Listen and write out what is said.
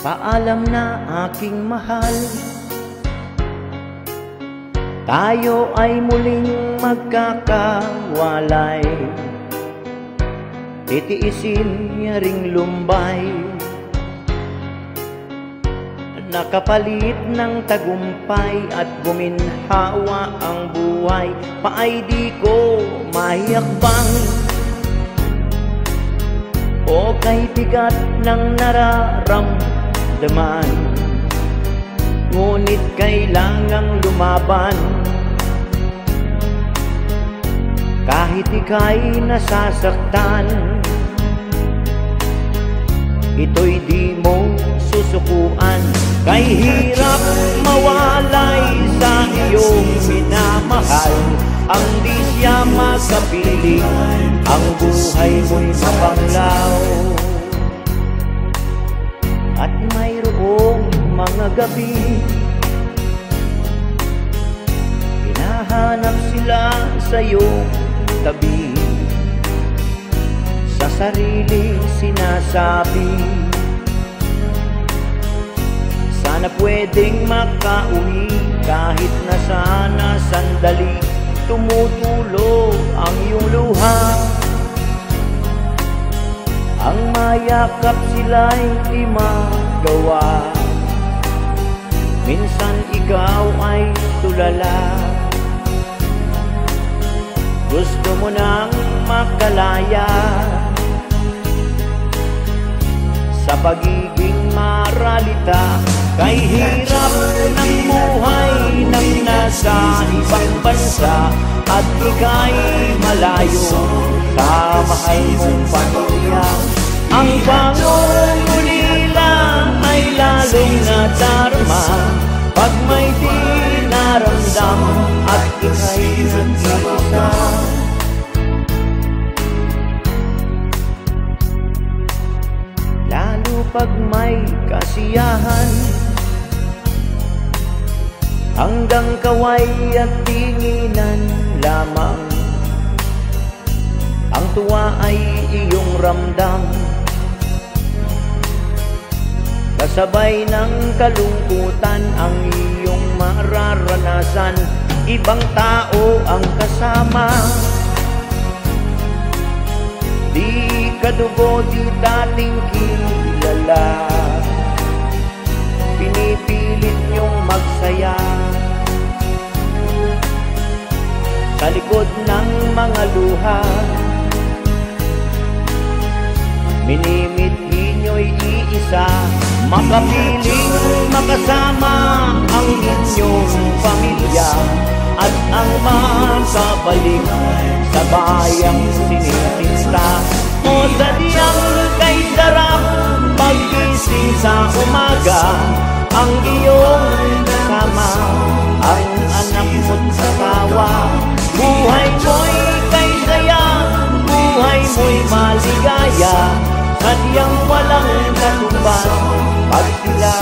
Paalam na aking mahal, tayo ay muling magkakawalay. Titiisin niya ring lumbay, nakapalit ng tagumpay at guminhawa ang buhay. Paay di ko mahiyakbang o kay bigat ng nararamdaman, ngunit kailangang lumaban. Kahit ika'y nasasaktan, ito'y di mo susukuan. Kay hirap mawalay sa iyong minamahal, ang di siya makapiling, ang buhay mo'y mapanglaw. At mayroong mga gabi, hinahanap sila sa iyong tabi. Sa sarili sinasabi, sana pwedeng makauwi, kahit na sana sandali. Tumutulo ang iyong luha, ang mayakap sila'y di magawa. Minsan ikaw ay tulala, gusto mo nang makalaya sa pagiging maralita. Kay hirap ng buhay nang nasa ibang bansa, at ika'y malayo sa mahal mong pamilya. Ang pangungulila ay lalong nadarama pag may di naramdam at ika'y nag-iisa. Lalo pag may kasiyahan, hanggang kaway at tinginan lamang. Ang tuwa ay iyong ramdam, kasabay ng kalungkutan ang iyong mararanasan. Ibang tao ang kasama, di kadugo, di dating kilala. Pinipilit niyong magsaya sa likod ng mga luha. Minimithi niyo'y iisa, makapiling makasama ang inyong pamilya, at ang makabalik sa bayang sinisinta. O sadyang kay sarap pag-gising sa umaga, ang iyong kasama, ang anak mo't asawa. Buhay mo'y kay saya, buhay mo'y maligaya, sadyang walang katumbas pag sila